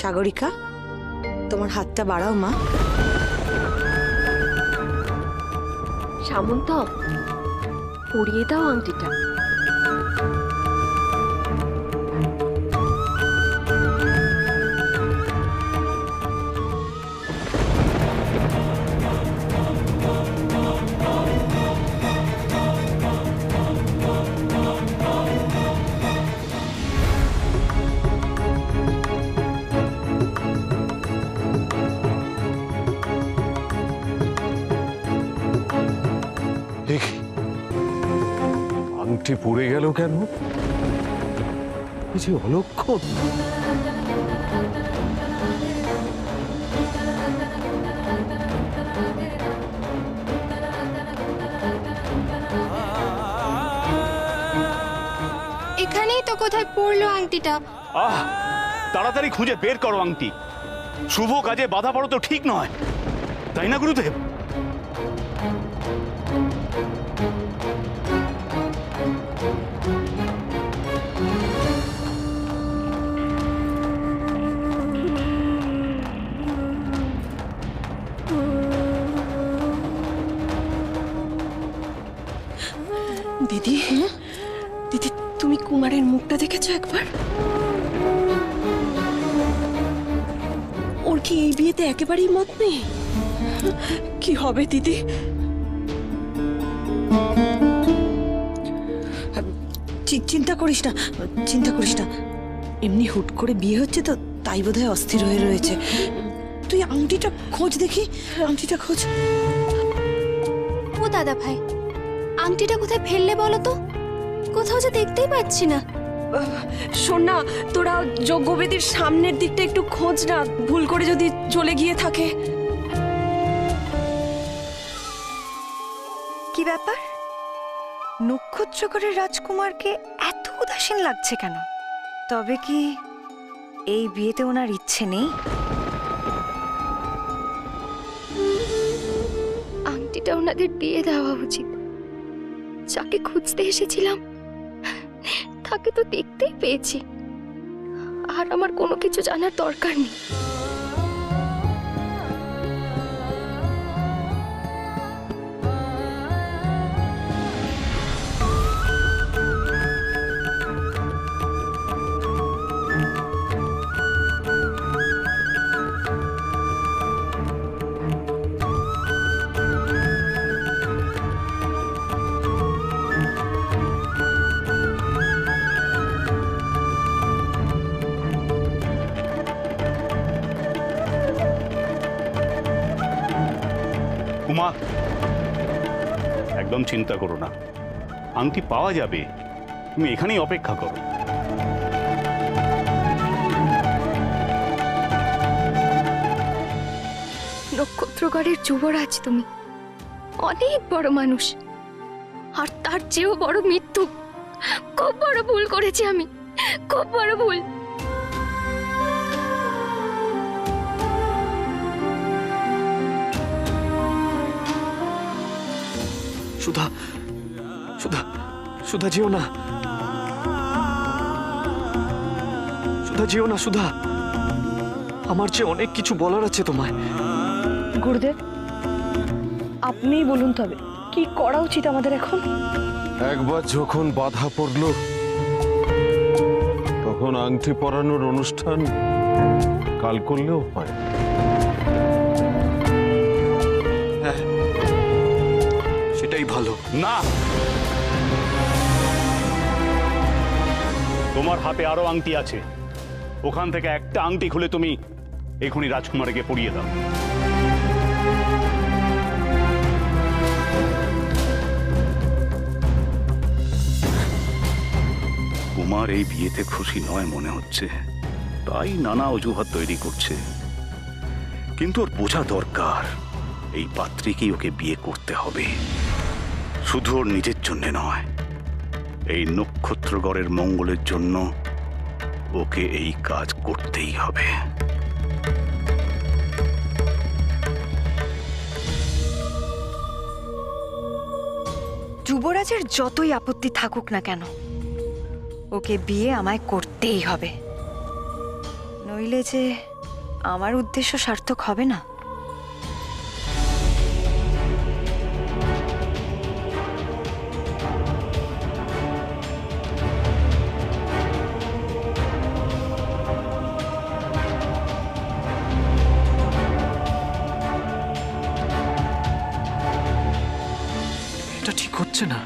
সাগরিকা, তোমার হাতটা বাড়াও মা। সামন্ত, পরিয়ে দাও আংটিটা। আংটি পড়ে গেল কেন? কিছু অলক্ষণ। এখানেই তো কোথায় পড়লো আংটিটা। আহ, তাড়াতাড়ি খুঁজে বের করো আংটি। শুভ কাজে বাধা পড়ো তো ঠিক নয়, তাই না গুরুদেব? দিদি, দিদি তুমি কুমারের মুখটা দেখেছো একবার? ওর কি এই বিয়েতে একেবারেই মত নেই? কি হবে দিদি? চিন্তা করিস না, চিন্তা করিস না। এমনি হুট করে বিয়ে হচ্ছে তো, তাই বোধহয় অস্থির হয়ে রয়েছে। তুই আংটিটা খোঁজ দেখি, আংটিটা খোঁজ। ও দাদা ভাই, আংটিটা কোথায় ফেললে বলো তো? কোথাও যে দেখতেই পাচ্ছি না। শোন না, তোরা যজ্ঞবেদীর সামনের দিকটা একটু খোঁজ না, ভুল করে যদি চলে গিয়ে থাকে। কি ব্যাপার? নক্ষত্রগড়ের রাজকুমারকে এত উদাসীন লাগছে কেন? তবে কি এই বিয়েতে ওনার ইচ্ছে নেই? আংটিটা ওনাদের দিয়ে দেওয়া উচিত। যাকে খুঁজতে এসেছিলাম তাকে তো দেখতেই পেয়েছি, আর আমার কোনো কিছু জানার দরকার নেই। উমা, একদম চিন্তা করো না, আংটি পাওয়া যাবে। তুমি এখানেই অপেক্ষা করো। নক্ষত্রগড়ের যুবরাজ তুমি, অনেক বড় মানুষ, আর তার চেয়েও বড় মৃত্যু। খুব বড় ভুল করেছি আমি, খুব বড় ভুল। সুধা, সুধা, সুধা যেও না, সুধা যেও না, সুধা। আমার যে অনেক কিছু বলার আছে তোমায়। গুরুদেব, আপনিই বলুন তবে কি করা উচিত আমাদের এখন? একবার যখন বাধা পড়ল, তখন আংটি পরানোর অনুষ্ঠান কাল করলেও হয়। হ্যাঁ, সেটাই ভালো। না, তোমার হাতে আরো আংটি আছে। ওখান থেকে একটা আংটি খুলে তুমি এখনই রাজকুমারকে পরিয়ে দাও। কুমার এই বিয়েতে খুশি নয় মনে হচ্ছে, তাই নানা অজুহাত তৈরি করছে। কিন্তু ওর বোঝা দরকার, এই পাত্রীকেই ওকে বিয়ে করতে হবে। শুধু ওর নিজের জন্য নয়, এই নক্ষত্রগড়ের মঙ্গলের জন্য ওকে এই কাজ করতেই হবে। যুবরাজের যতই আপত্তি থাকুক না কেন, ওকে বিয়ে আমায় করতেই হবে, নইলে যে আমার উদ্দেশ্য সার্থক হবে না। এটা ঠিক হচ্ছে না।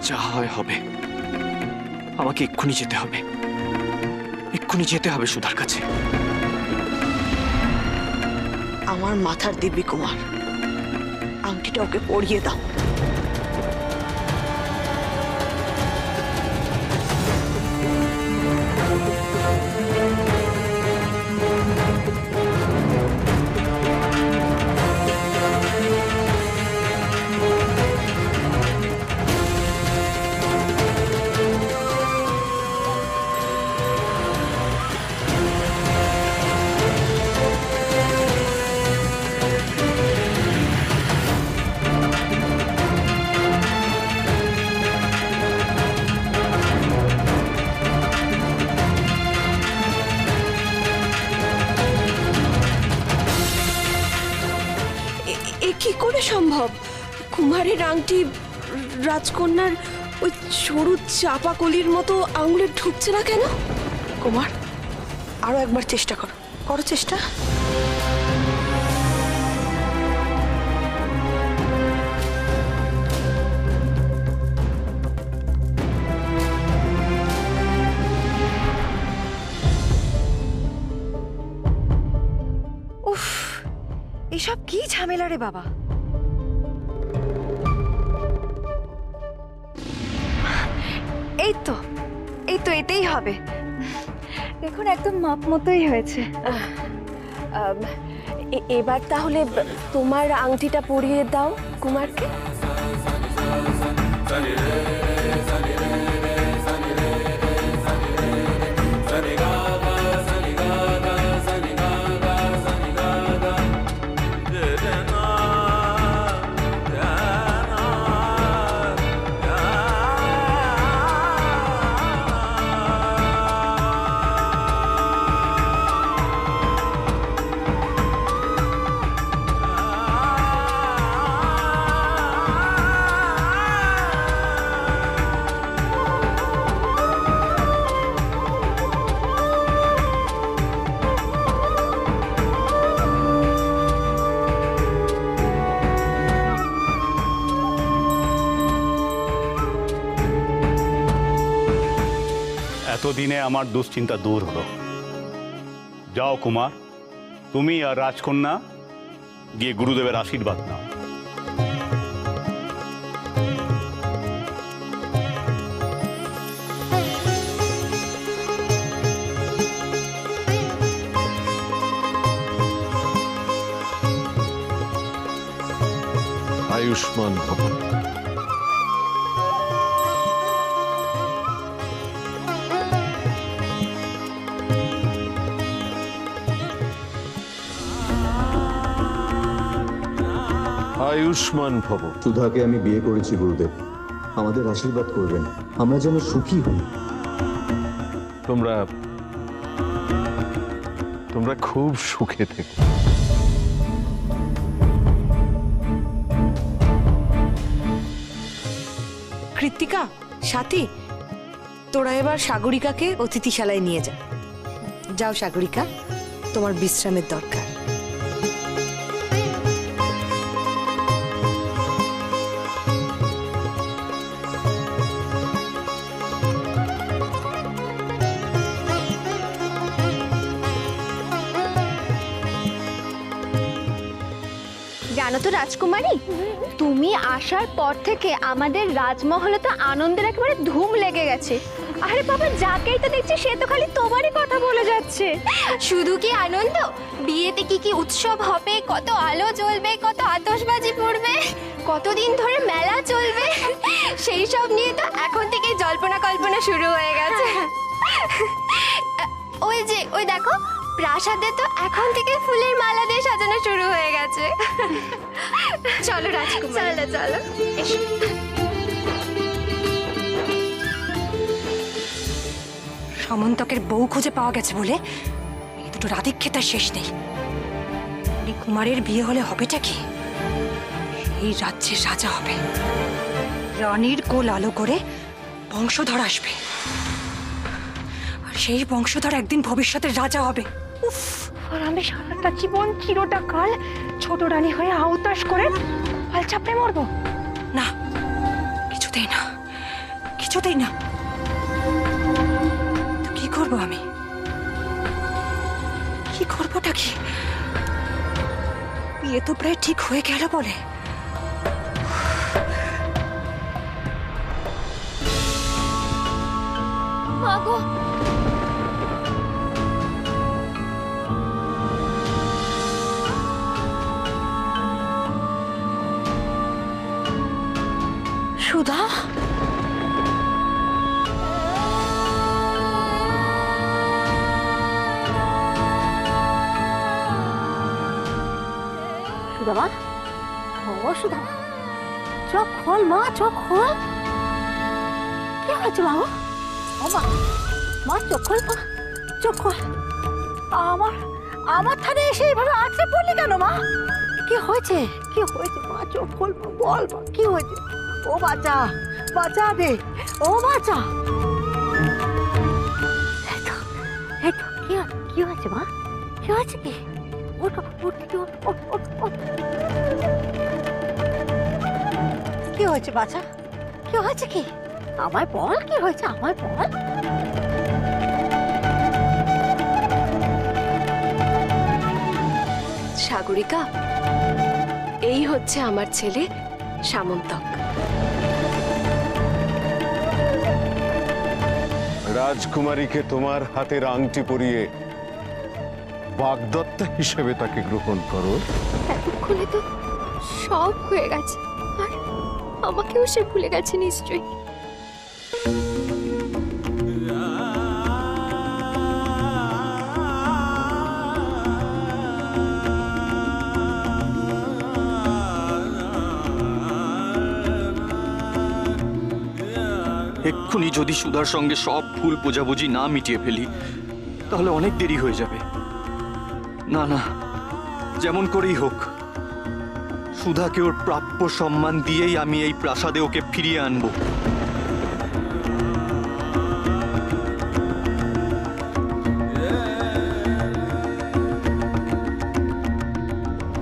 যা হয় হবে। আমাকে এক্ষুনি যেতে হবে, এক্ষুনি যেতে হবে সুধার কাছে। আমার মাথার দিব্যি কুমার, আংটিটা ওকে পরিয়ে দাও। এ কি করে সম্ভব? কুমারের আংটি রাজকন্যার ওই সরু চাপা কলির মতো আঙুলে ঢুকছে না কেন? কুমার, আরো একবার চেষ্টা করো, করো চেষ্টা। উফ, এসব কি ঝামেলা রে বাবা। এই তো এতেই হবে। দেখুন একদম মাপ মতোই হয়েছে। এবার তাহলে তোমার আংটিটা পরিয়ে দাও কুমারকে। এতদিনে আমার দুশ্চিন্তা দূর হলো। যাও কুমার, তুমি আর রাজকন্যা গিয়ে গুরুদেবের আশীর্বাদ নাও। আয়ুষ্মান ভব। আয়ুষ্মান ভব। সুধাকে আমি বিয়ে করেছি গুরুদেব, আমাদের আশীর্বাদ করবেন, আমরা যেন সুখী হই। তোমরা খুব সুখে থেকো। কৃত্তিকা, সাথী, তোরা এবার সাগরিকাকে অতিথিশালায় নিয়ে যা। যাও সাগরিকা, তোমার বিশ্রামের দরকার। জানো তো রাজকুমারী, তুমি আসার পর থেকে আমাদের রাজমহলে তো আনন্দের একেবারে ধুম লেগে গেছে। আরে বাবা, যাকেই তো দেখছি সে তো খালি তোমারই কথা বলে যাচ্ছে। শুধু কি আনন্দ, বিয়েতে কি কি উৎসব হবে, কত আলো জ্বলবে, কত আতশবাজি পড়বে, কতদিন ধরে মেলা চলবে, সেই সব নিয়ে তো এখন থেকে জল্পনা কল্পনা শুরু হয়ে গেছে। ওই দেখো, প্রাসাদে তো এখন থেকে ফুলের মালা দিয়ে সাজানো শুরু হয়ে গেছে। চলো রাজকুমার, চলো এসো। সামন্তকের বউ খুঁজে পাওয়া গেছে বলে এই দুটো রাধিক্ষেতার শেষ নেই। এই কুমারের বিয়ে হলে হবেটা কি? এই রাজ্যের রাজা হবে, রানীর কোল আলো করে বংশধর আসবে, আর সেই বংশধর একদিন ভবিষ্যতের রাজা হবে। উফ, আর আমি সারাটা জীবন চিরটা কাল ছোট রানী হয়ে আউতাস করে পাল চাপড়ে মরবো? না, কিছুতেই না, কিছুতেই না। তো কি করব আমি? কি করবোটা কি? বিয়ে তো প্রায় ঠিক হয়ে গেল বলে। মাগো, সুধা, সুধা মা, ও সুধা মা, চোখ খোল মা, চোখ খোল। কি হয়েছে মা? ও মা, মা চোখ খোল মা, চোখ খোল। আমার আমার থানে এসে এইভাবে আছড়ে পড়লি কেন মা? কি হয়েছে? কি হয়েছে মা? চোখ খোল মা, বল মা কি হয়েছে? ও বাচ্চা, বাচ্চা দে, ও বাচ্চা। এই তো কি হয়েছে মা? কি হয়েছে কি? ওঠ ওঠ ওঠ ওঠ ওঠ ওঠ। কি হয়েছে বাচ্চা? কি হয়েছে কি? আমায় বল, কি হয়েছে আমায় বল। সাগরিকা, এই হচ্ছে আমার ছেলে সামন্তক। রাজকুমারীকে তোমার হাতের আংটি পরিয়ে বাগদত্তা হিসেবে তাকে গ্রহণ করো। এতক্ষণে তো সব হয়ে গেছে, আর আমাকেও সে ভুলে গেছে নিশ্চয়ই। এক্ষুনি যদি সুধার সঙ্গে সব ভুল বোঝাবুঝি না মিটিয়ে ফেলি তাহলে অনেক দেরি হয়ে যাবে। না না, যেমন করেই হোক সুধাকে ওর প্রাপ্য সম্মান দিয়েই আমি এই প্রাসাদে ওকে ফিরিয়ে আনবো।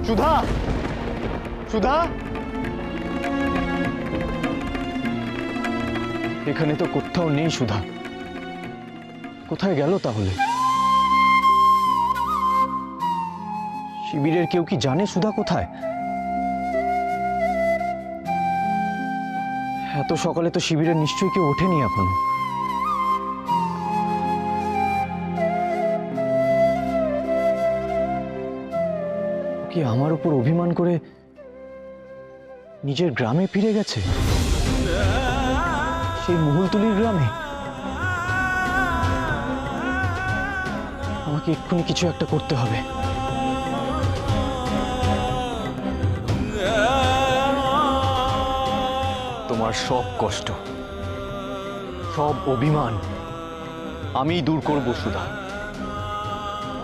সুধা, সুধা, এখানে তো কোথাও নেই সুধা। কোথায় গেল তাহলে? শিবিরের কেউ কি জানে সুধা কোথায়? এত সকালে তো শিবিরের নিশ্চয়ই কেউ ওঠেনি এখনো। কি আমার উপর অভিমান করে নিজের গ্রামে ফিরে গেছে? সেই মহুলতুলির গ্রামে? আমাকে এক্ষুনি কিছু একটা করতে হবে। তোমার সব কষ্ট, সব অভিমান আমিই দূর করব সুধা।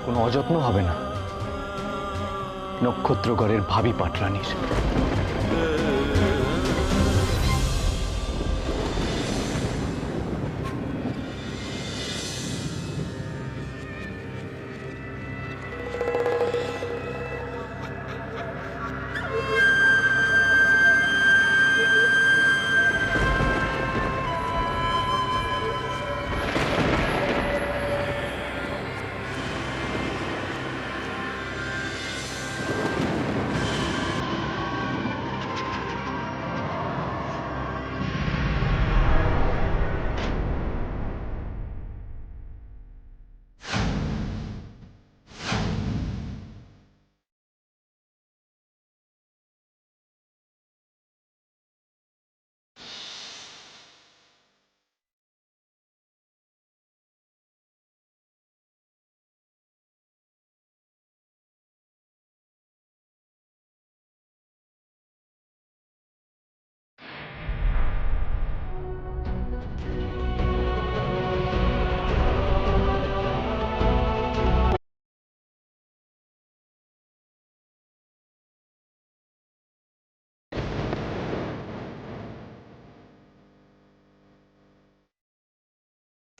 কোনো অযত্ন হবে না নক্ষত্রগড়ের ভাবি পাটরানীর।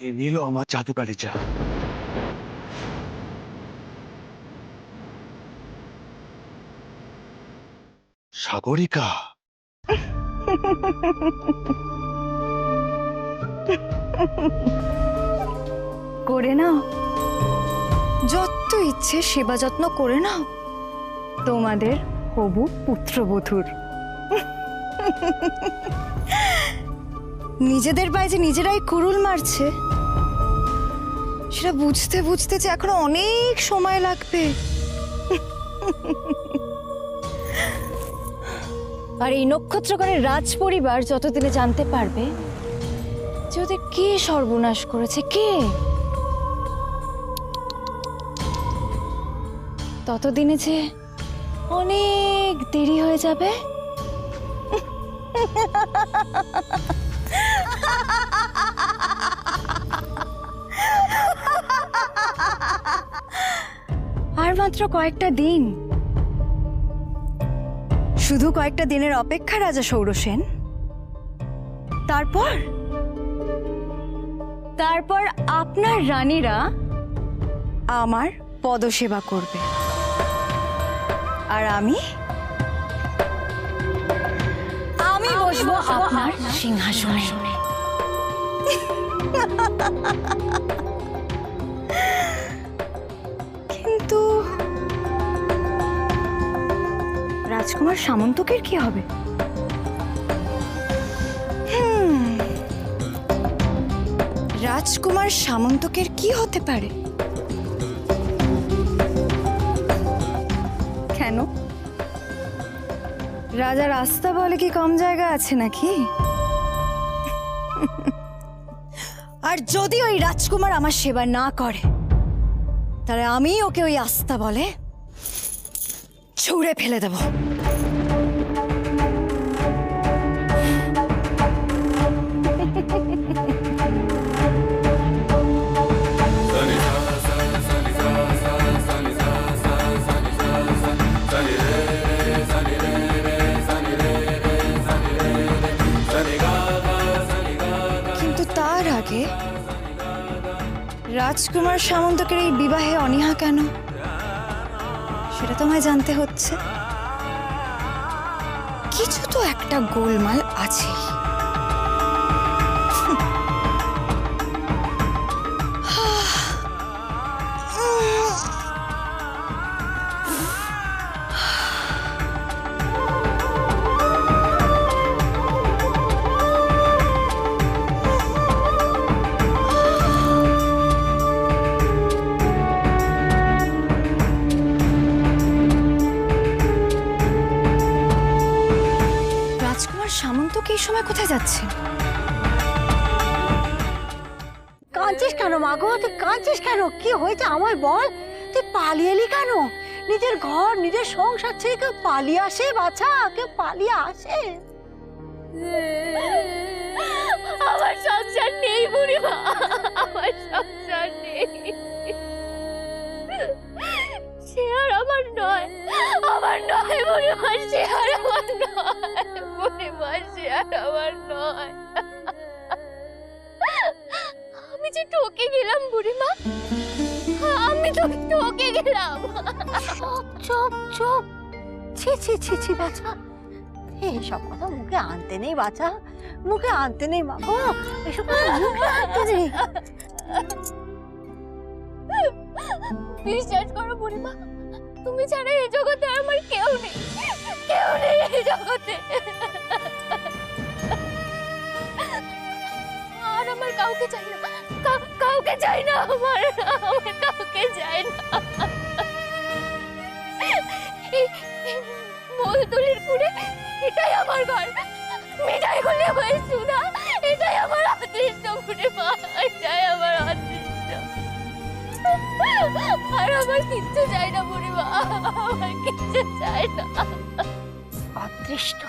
এ নিল আমার জাদুকারি চা। সাগরিকা, করে নাও, যত ইচ্ছে সেবা যত্ন করে নাও তোমাদের হবু পুত্রবধূর। নিজেদের পায়ে যে নিজেরাই কুড়ুল মারছে সেটা বুঝতে বুঝতে যে এখনো অনেক সময় লাগবে। আর এই নক্ষত্রকরের রাজ পরিবার যতদিনে জানতে পারবে যে ওদের কে সর্বনাশ করেছে, কে, ততদিনে যে অনেক দেরি হয়ে যাবে। আর মাত্র কয়েকটা দিন, শুধু কয়েকটা দিনের অপেক্ষা রাজা সৌরসেন। তারপর তারপর আপনার রানীরা আমার পদসেবা করবে, আর আমি বসবো আপনার সিংহাসনে। কিন্তু রাজকুমার সামন্তকের কি হবে? রাজকুমার সামন্তকের কি হতে পারে? কেন, রাজার আস্থা বলে কি কম জায়গা আছে নাকি? আর যদি ওই রাজকুমার আমার সেবা না করে, তাহলে আমি ওকে ওই আস্থা বলে ছুঁড়ে ফেলে দেব। কিন্তু তার আগে রাজকুমার সামন্তকের এই বিবাহে অনীহা কেন, সেটা তোমায় জানতে হচ্ছে। কিছু তো একটা গোলমাল আছেই। সামন্তকে এই সময় কোথায় যাচ্ছে? কাঁদছিস কেন মা গো? তুই কাঁদছিস কেন? কি হয়েছে আমায় বল। তুই পালিয়ে এলি কেন? নিজের ঘর নিজের সংসার ছেড়ে কেউ পালিয়ে আসে বাছা? কেউ পালিয়ে আসে? আমার সংসার নেই বুড়িমা, আমার সংসার নেই। সে আর আমার নয়, আমার নয় বুড়িমা, সে আর আমার নয় বুড়িমা, সে আর আমার নয়। আমি যে ঠকে গেলাম বুড়িমা, আমি তো ঠকে গেলাম। চুপ চুপ চুপ। ছি ছি ছি ছি বাছা, এইসব কথা মুখে আনতে নেই বাছা, মুখে আনতে নেই মা গো, এসব কথা মুখে আনতে নেই। বিশ্বাস করো বুড়িমা, তুমি ছাড়া এই জগতে আমার কেউ নেই, কেউ নেই এই জগতে। আর আমার কাউকে চাই না, কাউকে চাই না, আমার কাউকে চাই না। মলতুলির কুড়ে এটাই আমার ঘর, মিঠাই গুলি হয়ে সুধা, এটাই আমার অদৃষ্ট বুড়িমা, এটাই আমার অদৃষ্ট। আর আমার কিচ্ছু চাই না বুড়িমা, আমার কিচ্ছু চাই না। অদৃষ্ট,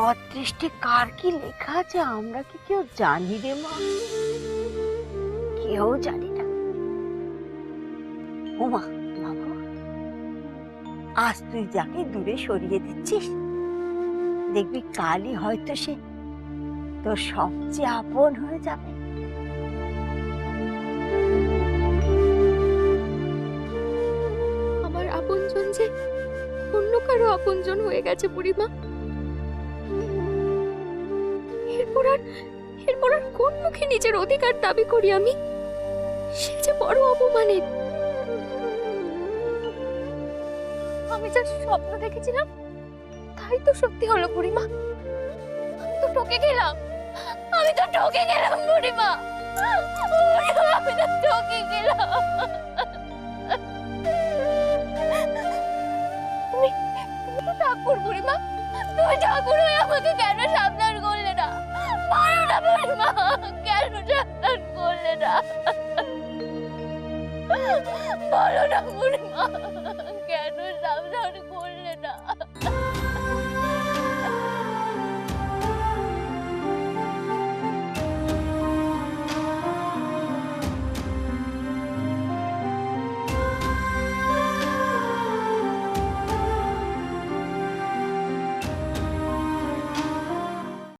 অদৃষ্টে কার কি লেখা আছে আমরা কি কেউ জানি রে মা? কেউ জানি না। ওমা বাবা, আজ তুই যাকে দূরে সরিয়ে দিচ্ছিস, দেখবি কালই হয়তো সে তোর সবচেয়ে আপন হয়ে যাবে। আপনজন হয়ে গেছে বুড়িমা। এরপর আর কোন মুখে নিজের অধিকার দাবি করি আমি? সে যে বড় অপমানের। আমি যা স্বপ্ন দেখেছিলাম তাই তো সত্যি হলো বুড়িমা। আমি তো ঠকে গেলাম বুড়িমা। আমি তো ঠকে গেলাম। তুমি তো ঠাকুর বুড়িমা, তুমি ঠাকুর হয়ে আমাকে কেন সাবধান করলে না? পারো না বুড়িমা, কেন সাবধান করলে না? বলো না বুড়িমা, কেন সাবধান করলে না?